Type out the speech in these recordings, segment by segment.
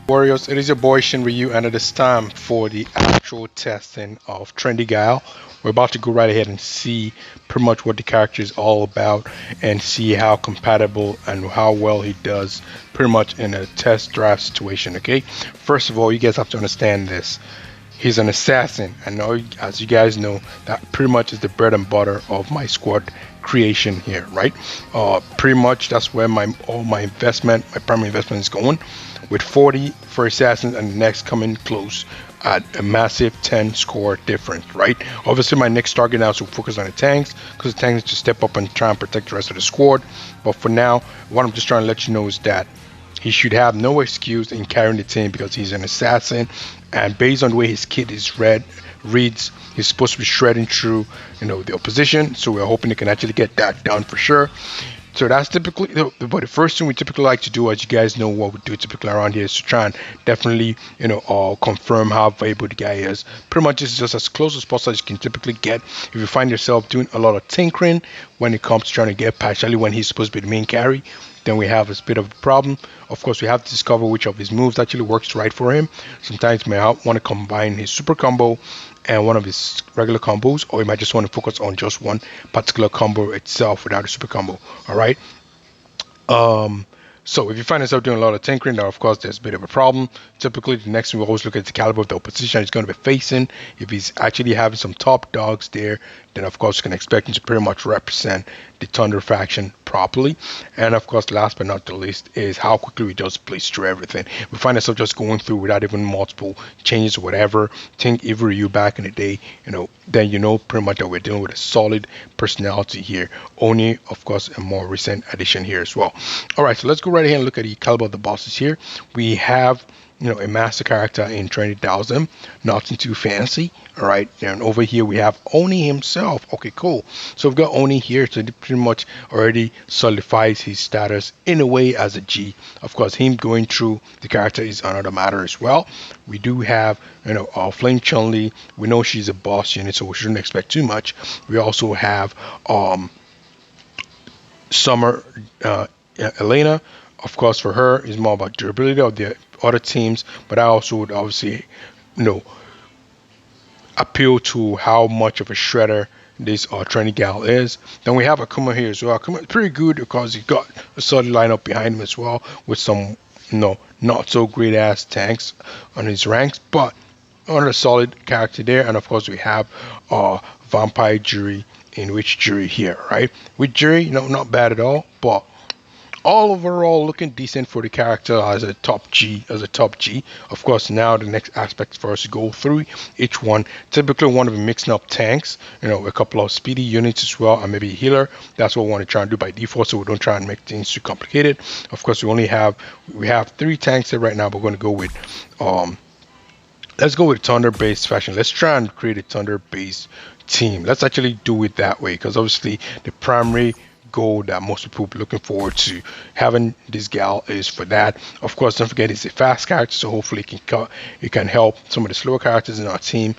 Warriors, it is your boy Shin Ryu, and it is time for the actual testing of Trendy Guile. We're about to go right ahead and see pretty much what the character is all about and see how compatible and how well he does pretty much in a test drive situation, okay? First of all, you guys have to understand this. He's an assassin. I know, as you guys know, that pretty much is the bread and butter of my squad creation here, right? Pretty much that's where all my investment, my primary investment is going, with 40 for assassins and the next coming close at a massive 10 score difference, right? Obviously, my next target now is to focus on the tanks because the tanks need to step up and try and protect the rest of the squad. But for now, what I'm just trying to let you know is that he should have no excuse in carrying the team because he's an assassin, and based on the way his kit is reads, he's supposed to be shredding through, the opposition. So we're hoping he can actually get that done for sure. So that's typically, but the first thing we typically like to do, as you guys know, what we do typically around here is to try and definitely, confirm how valuable the guy is. Pretty much, it's just as close as possible as you can typically get. If you find yourself doing a lot of tinkering when it comes to trying to get partially when he's supposed to be the main carry, then we have a bit of a problem. Of course, we have to discover which of his moves actually works right for him. Sometimes you may want to combine his super combo and one of his regular combos, or you might just want to focus on just one particular combo itself without a super combo. All right. Um, so if you find yourself doing a lot of tinkering, then of course there's a bit of a problem. Typically, the next thing we always look at the caliber of the opposition he's going to be facing. If he's actually having some top dogs there, then of course you can expect him to pretty much represent the Thunder faction properly. And of course, last but not the least is how quickly he does place through everything. We find ourselves just going through without even multiple changes or whatever. Think if you back in the day, then pretty much that we're dealing with a solid personality here. Only, of course, a more recent addition here as well. All right, so let's go right ahead and look at the caliber of the bosses here. We have a master character in Trinity Dowsem, nothing too fancy. All right, and over here we have Oni himself. Okay, cool. So we've got Oni here, so it pretty much already solidifies his status in a way as a G. Of course, him going through the character is another matter as well. We do have, our Flame Chun-Li. We know she's a boss unit, so we shouldn't expect too much. We also have Summer Elena. Of course, for her, it's more about durability of the other teams, but I also would obviously, appeal to how much of a shredder this Trinity Gal is. Then we have Akuma here as well. Akuma is pretty good because he got a solid lineup behind him as well with some, not so great ass tanks on his ranks, but another solid character there. And of course, we have Vampire Jury in Witch Jury here, right? With Jury, not bad at all, but all overall looking decent for the character as a top G. Of course, now the next aspect for us to go through each one. Typically, want to be mixing up tanks, a couple of speedy units as well, and maybe a healer. That's what we want to try and do by default, so we don't try and make things too complicated. Of course, we have 3 tanks here right now, but we're going to go with let's go with Thunder-based fashion. Let's try and create a Thunder-based team. Let's actually do it that way, because obviously the primary goal that most people will be looking forward to having this gal is for that. Of course, don't forget it's a fast character, so hopefully it can help some of the slower characters in our team,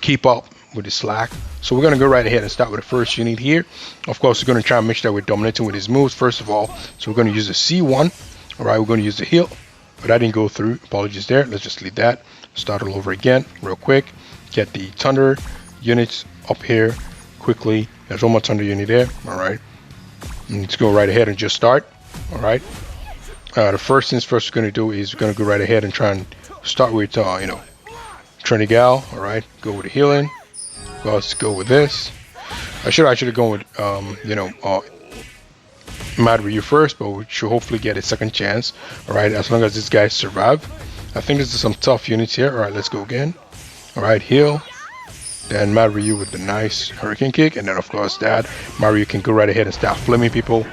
keep up with the slack. So we're going to go right ahead and start with the first unit here. Of course, we're going to try and make sure that we're dominating with his moves first of all. So we're going to use the C1. All right, we're going to use the heal, but that didn't go through. Apologies there. Let's just leave that. Start all over again real quick. Get the Thunder units up here quickly. There's one more Thunder unit there. All right, let's go right ahead and just start. All right, the first things first we're going to do is we're going to go right ahead and try and start with Trinity Gal. All right, go with the healing. Let's go with this. I should actually go with Mad Ryu first, but we should hopefully get a second chance. All right, as long as these guys survive. I think this is some tough units here. All right, let's go again. All right, heal. Then Mad Ryu with the nice Hurricane Kick, and then of course that Mario can go right ahead and start flaming people.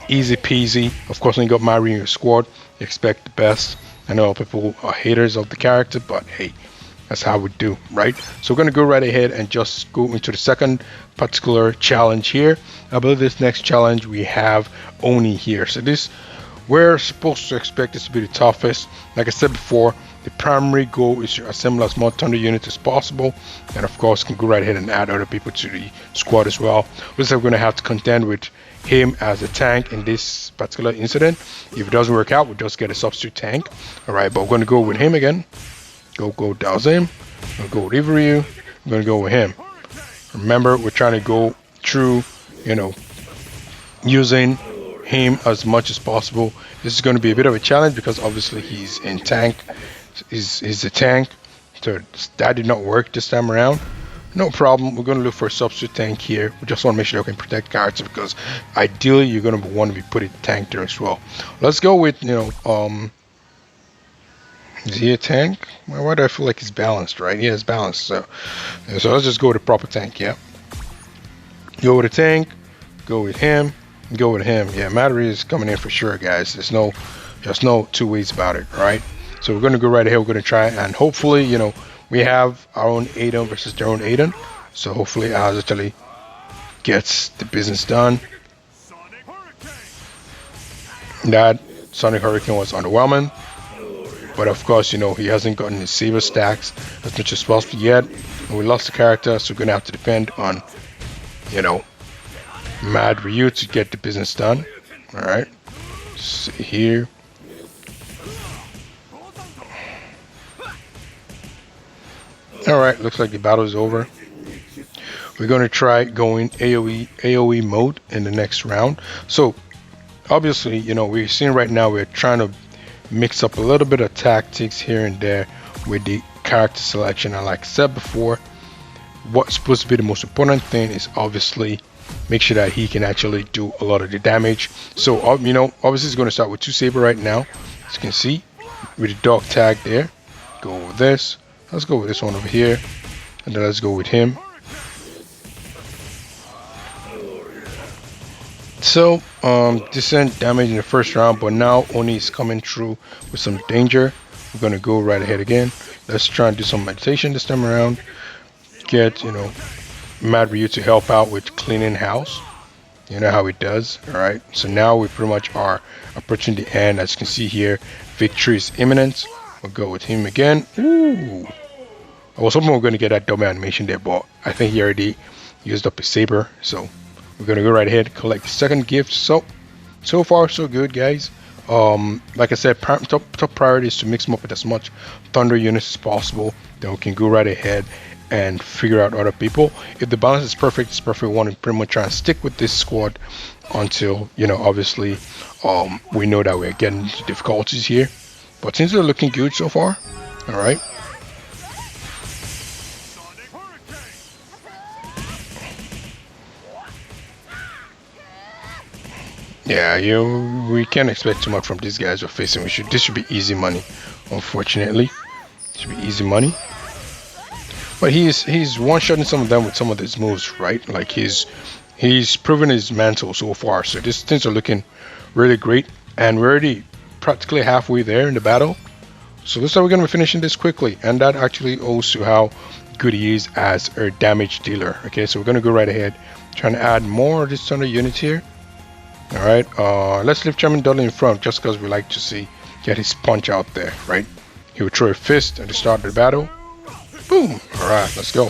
Easy peasy. Of course, when you got Mario in your squad, you expect the best. I know people are haters of the character, but hey, that's how we do, right? So we're gonna go right ahead and just go into the second particular challenge here. I believe this next challenge we have Oni here. So we're supposed to expect this to be the toughest. Like I said before, the primary goal is to assemble as much Thunder units as possible, and of course can go right ahead and add other people to the squad as well. We're going to have to contend with him as a tank in this particular incident. If it doesn't work out, we'll just get a substitute tank. All right, but we're going to go with him again. Go douse him. We'll go with Ryu. I'm going to go with him. Remember, we're trying to go through, using him as much as possible. This is going to be a bit of a challenge because obviously he's in tank. He's a tank. So that did not work this time around. No problem. We're going to look for a substitute tank here. We just want to make sure we can protect characters because ideally you're going to want to be putting tank there as well. Let's go with, is he a tank? Well, why do I feel like he's balanced, right? Yeah, it's balanced. So let's just go with a proper tank, yeah. Go with a tank. Go with him. Go with him. Yeah, Madary is coming in for sure, guys. There's no two ways about it, right? So we're going to go right ahead. We're going to try and hopefully, we have our own Aiden versus their own Aiden. So hopefully ours actually gets the business done. That Sonic Hurricane was underwhelming. But of course, he hasn't gotten his saber stacks as much as possible yet. And we lost the character, so we're going to have to depend on, Mad Ryu to get the business done. Alright. See here. Alright, looks like the battle is over. We're going to try going AoE mode in the next round. So, obviously, we're seeing right now we're trying to mix up a little bit of tactics here and there with the character selection. And like I said before, what's supposed to be the most important thing is obviously make sure that he can actually do a lot of the damage. So, obviously it's going to start with 2 saber right now, as you can see, with the dog tag there. Go with this. Let's go with this one over here, and then let's go with him. So, decent damage in the first round, but now Oni is coming through with some danger. We're going to go right ahead again. Let's try and do some meditation this time around. Get, Mad Ryu to help out with cleaning house. You know how it does, alright? So now we pretty much are approaching the end. As you can see here, victory is imminent. We'll go with him again. Ooh. I was hoping we were going to get that double animation there, but I think he already used up his saber. So we're going to go right ahead, collect the second gift. So far so good, guys. Like I said, top priority is to mix them up with as much thunder units as possible. Then we can go right ahead and figure out other people. If the balance is perfect, it's perfect. We want to pretty much try and stick with this squad until, obviously, we know that we're getting into difficulties here. But things are looking good so far. Alright. Yeah, we can't expect too much from these guys we're facing. This should be easy money, unfortunately. It should be easy money. But he's one-shotting some of them with some of his moves, right? Like he's proven his mantle so far. So these things are looking really great, and we're already practically halfway there in the battle. So looks like we're gonna be finishing this quickly, and that actually owes to how good he is as a damage dealer. Okay, so we're gonna go right ahead, trying to add more of this thunder units here. All right, let's leave Chairman Dudley in front just because we like to get his punch out there, right? He will throw a fist at the start of the battle. Boom! All right, let's go.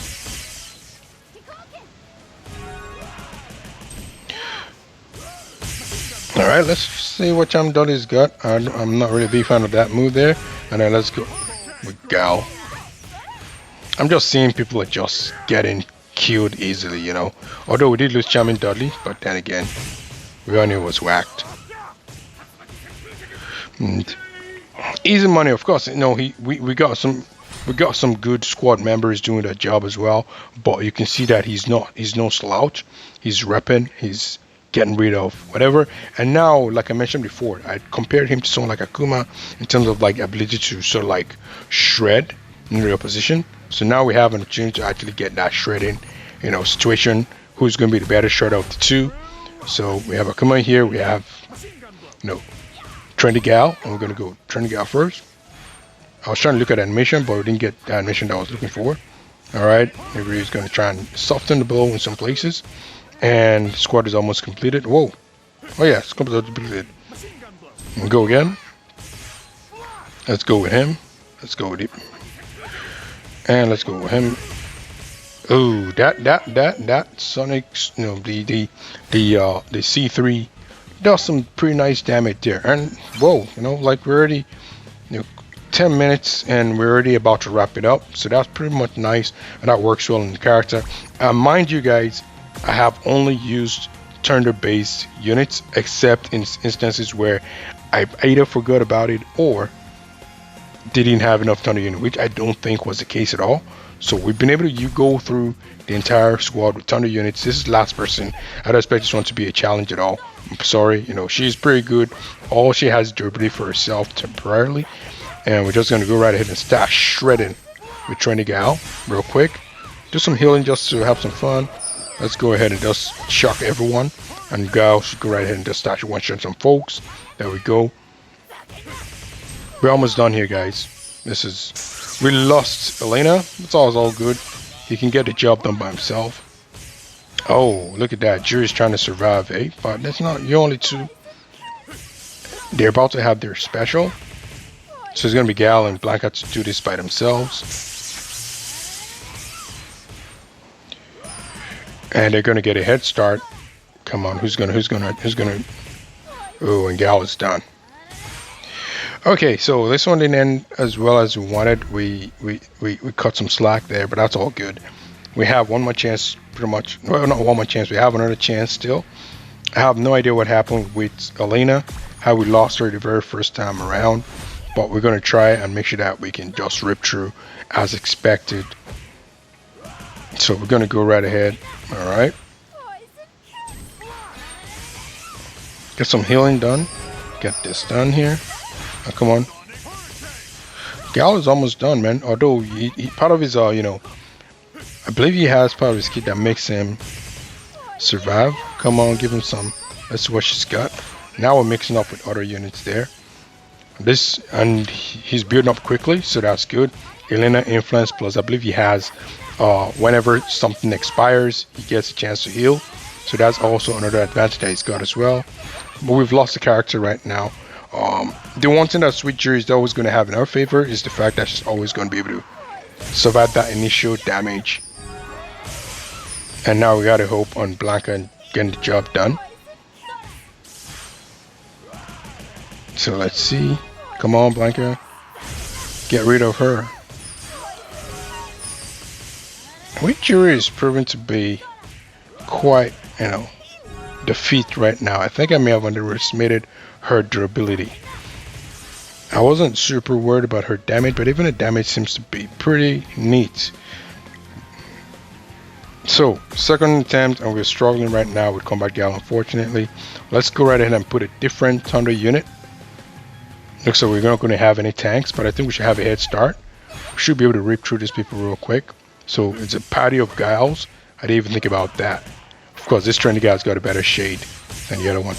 All right, let's see what Chairman Dudley's got. I'm not really a big fan of that move there. And then let's go with Guile. I'm just seeing people are just getting killed easily, Although we did lose Chairman Dudley, but then again, we all knew it was whacked. And easy money, of course. We got some good squad members doing that job as well. But you can see that he's no slouch. He's repping. He's getting rid of whatever. And now, like I mentioned before, I compared him to someone like Akuma in terms of like ability to sort of like shred in real position. So now we have an opportunity to actually get that shredding, situation. Who's going to be the better shredder of the two? So we have Akuma here. We have, Trendy Gal, and we're going to go Trendy Gal first. I was trying to look at animation, but we didn't get the animation that I was looking for. All right, maybe he's going to try and soften the blow in some places. And the squad is almost completed. Whoa. Oh yeah, it's completed. And go again. Let's go with him. Let's go with him. And let's go with him. Oh, that Sonic, the C3 does some pretty nice damage there. And whoa, like we're already, you know, 10 minutes and we're already about to wrap it up. So that's pretty much nice, and that works well in the character. Mind you guys, I have only used turn-based units, except in instances where I either forgot about it or didn't have enough thunder unit, which I don't think was the case at all. So we've been able to go through the entire squad with thunder units. This is the last person. I don't expect this one to be a challenge at all. I'm sorry, she's pretty good. All she has durability for herself temporarily. And we're just going to go right ahead and start shredding with Trinity Gal real quick. Do some healing just to have some fun. Let's go ahead and just shock everyone. And Gal should go right ahead and just start one-shot some folks. There we go. We're almost done here, guys. We lost Elena. It's all good. He can get the job done by himself. Oh, look at that. Jury's trying to survive, eh? But that's not, you're only two. They're about to have their special. So it's going to be Gal and Blanca to do this by themselves. And they're going to get a head start. Come on, who's gonna? Oh, and Gal is done. Okay, so this one didn't end as well as we wanted. We cut some slack there, but that's all good. We have one more chance, pretty much. Well, not one more chance. We have another chance still. I have no idea what happened with Elena, how we lost her the very first time around, but we're gonna try and make sure that we can just rip through as expected. So we're gonna go right ahead. All right. Get some healing done. Get this done here. Oh, come on. Gal is almost done, man. Although he part of his I believe he has part of his kit that makes him survive. Come on, give him some. Let's see what she's got. Now we're mixing up with other units there. And he's building up quickly, so that's good. Elena influence plus I believe he has whenever something expires, he gets a chance to heal. So that's also another advantage that he's got as well. But we've lost the character right now. The one thing that Sweet Jury is always going to have in our favor is the fact that she's always going to be able to survive that initial damage. And now we got to hope on Blanca and getting the job done. So let's see. Come on, Blanca. Get rid of her. Sweet Jury is proven to be quite, defeat right now. I think I may have underestimated her durability. I wasn't super worried about her damage, but even the damage seems to be pretty neat. So, second attempt, and we're struggling right now with Combat Gal, unfortunately. Let's go right ahead and put a different Thunder unit. Looks like we're not going to have any tanks, but I think we should have a head start. We should be able to rip through these people real quick. So, it's a party of Gals. I didn't even think about that. Of course, this trendy guy's got a better shade than the other one.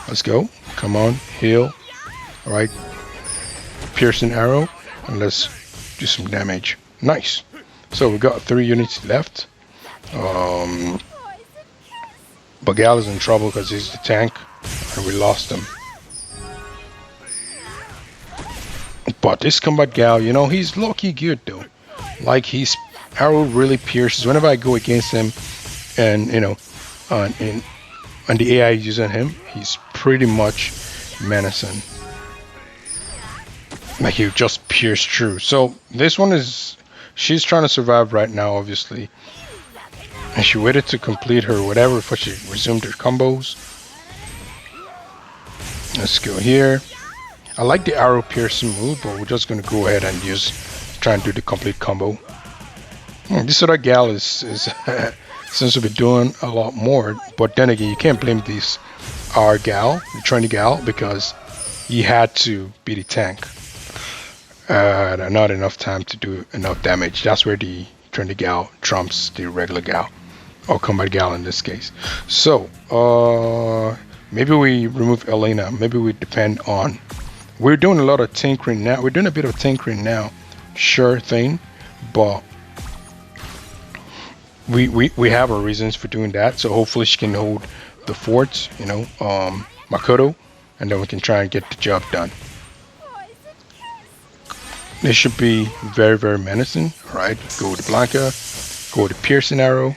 Let's go. Come on, heal. Alright. Piercing arrow. And let's do some damage. Nice. So we got 3 units left. But Gal is in trouble because he's the tank. And we lost him. But this Combat Gal, he's low-key good though. Like his arrow really pierces. Whenever I go against him and, and the AI using him, he's pretty much menacing. Like he'll just pierce through. So this one she's trying to survive right now, obviously. And she waited to complete her whatever before she resumed her combos. Let's go here. I like the arrow piercing move, but we're just gonna go ahead and try and do the complete combo. This other Gal is seems to be doing a lot more, but then again, you can't blame our Gal, the Trinity Gal, because he had to be the tank. Not enough time to do enough damage. That's where the Trinity Gal trumps the regular Gal, or Combat Gal in this case. So, maybe we remove Elena. Maybe we depend on. We're doing a lot of tinkering now. We're doing a bit of tinkering now, sure thing, but we have our reasons for doing that. So hopefully she can hold the fort, Makoto, and then we can try and get the job done. This should be very, very menacing. All right, go with Blanca. Go with the piercing arrow.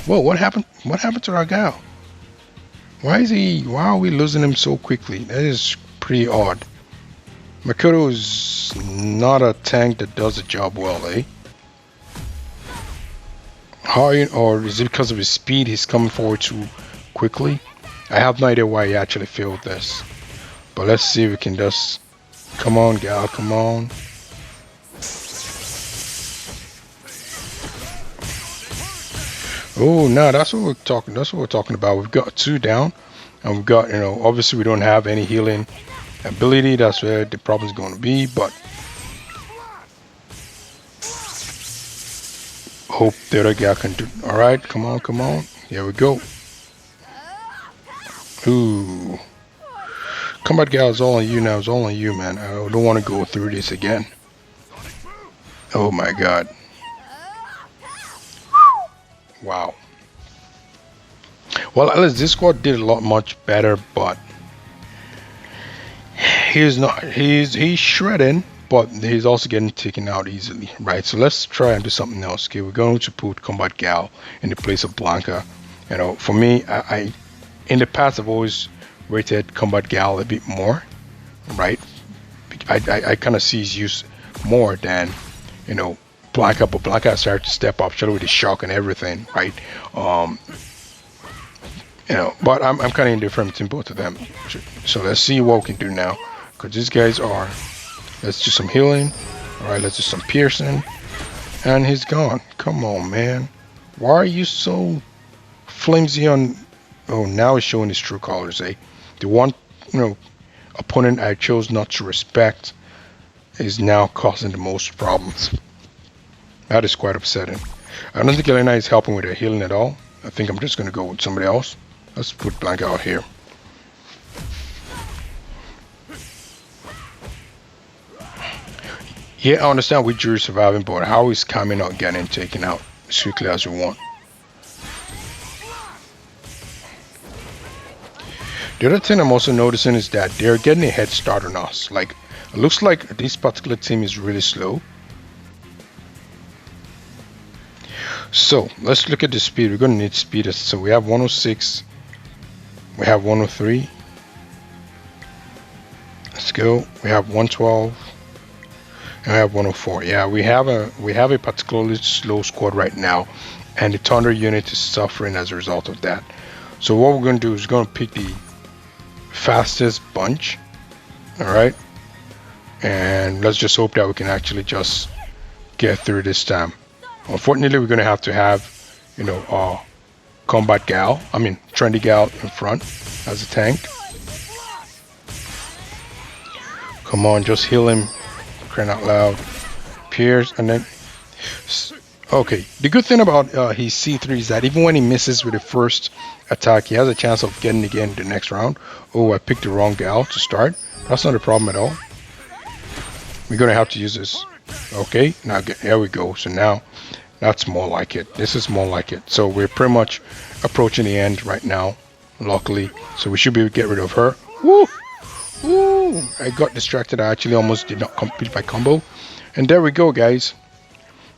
Whoa, what happened? What happened to our gal? Why are we losing him so quickly? That is pretty odd. Makoto is not a tank that does the job well, eh? Or is it because of his speed he's coming forward too quickly? I have no idea why he actually failed this. But let's see if we can just... Come on, gal, come on. Oh, no, that's what we're talking about. We've got 2 down. And we've got, obviously we don't have any healing ability. That's where the problem's going to be. But hope the other guy can do. All right, come on, come on. Here we go. Ooh. Combat gal is all on you now. It's all on you, man. I don't want to go through this again. Oh my god. Wow. Well, at least this squad did a lot much better, but he's shredding, but he's also getting taken out easily, right? So let's try and do something else. Okay, we're going to put Combat Gal in the place of Blanca. For me, I in the past I've always rated Combat Gal a bit more, right? I kind of see his use more than Blanca, but Blanca started to step up, especially with the shock and everything, right? But I'm kind of indifferent between both of them. So let's see what we can do now, because these guys are. Let's do some healing. All right, let's do some piercing, and he's gone. Come on, man. Why are you so flimsy on? Oh, now he's showing his true colors, eh? The one, opponent I chose not to respect is now causing the most problems. That is quite upsetting. I don't think Elena is helping with her healing at all. I think I'm just going to go with somebody else. Let's put Blanca out here. Yeah, I understand we Drew surviving, but how is Kami not getting taken out as quickly as we want? The other thing I'm also noticing is that they're getting a head start on us. Like, it looks like this particular team is really slow. So let's look at the speed. We're going to need speed. So we have 106. We have 103. Let's go. We have 112. And we have 104. Yeah, we have a particularly slow squad right now, and the Thunder unit is suffering as a result of that. So what we're going to do is going to pick the fastest bunch. All right, and let's just hope that we can actually just get through this time. Unfortunately, we're going to have Combat Gal, Trendy Gal in front as a tank. Come on, just heal him, crying out loud. Pierce, and then... Okay, the good thing about his C3 is that even when he misses with the first attack, he has a chance of getting again the next round. Oh, I picked the wrong gal to start. That's not a problem at all. We're going to have to use this. Okay, now here we go. So now... That's more like it. This is more like it. So we're pretty much approaching the end right now, luckily. So we should be able to get rid of her. Woo! Woo! I got distracted. I actually almost did not complete my combo. And there we go, guys.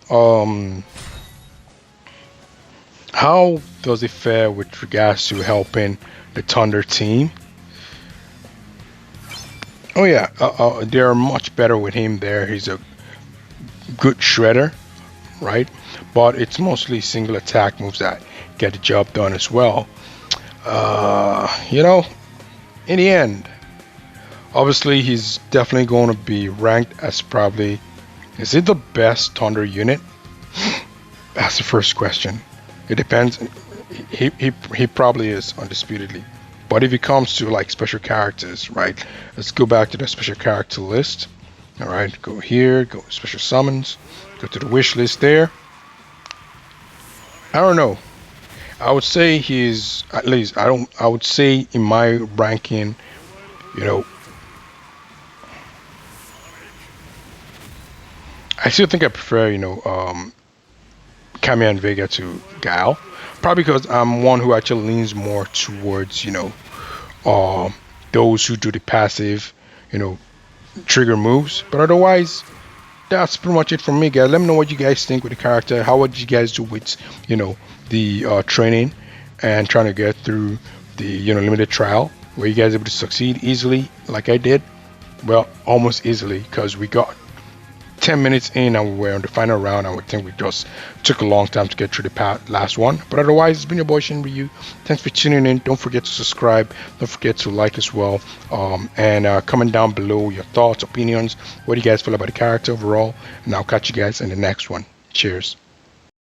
How does it fare with regards to helping the Thunder team? Oh yeah, they are much better with him there. He's a good shredder, right? But it's mostly single attack moves that get the job done as well. In the end, obviously he's definitely going to be ranked as probably, is it the best Thunder unit? That's the first question. It depends. He probably is undisputedly. But if it comes to like special characters, right? Let's go back to the special character list. All right, go here, go special summons, go to the wish list there. I don't know. I would say he's at least. I would say in my ranking, I still think I prefer, Kami and Vega to Guile. Probably because I'm one who actually leans more towards, those who do the passive, trigger moves. But otherwise, that's pretty much it from me, guys. Let me know what you guys think with the character. How would you guys do with, the training and trying to get through the, limited trial? Were you guys able to succeed easily like I did? Well, almost easily, because we got 10 minutes in and we were on the final round. I would think we just took a long time to get through the last one. But otherwise, it's been your boy Shin Ryu. Thanks for tuning in. Don't forget to subscribe. Don't forget to like as well. And comment down below your thoughts, opinions. What do you guys feel about the character overall? And I'll catch you guys in the next one. Cheers.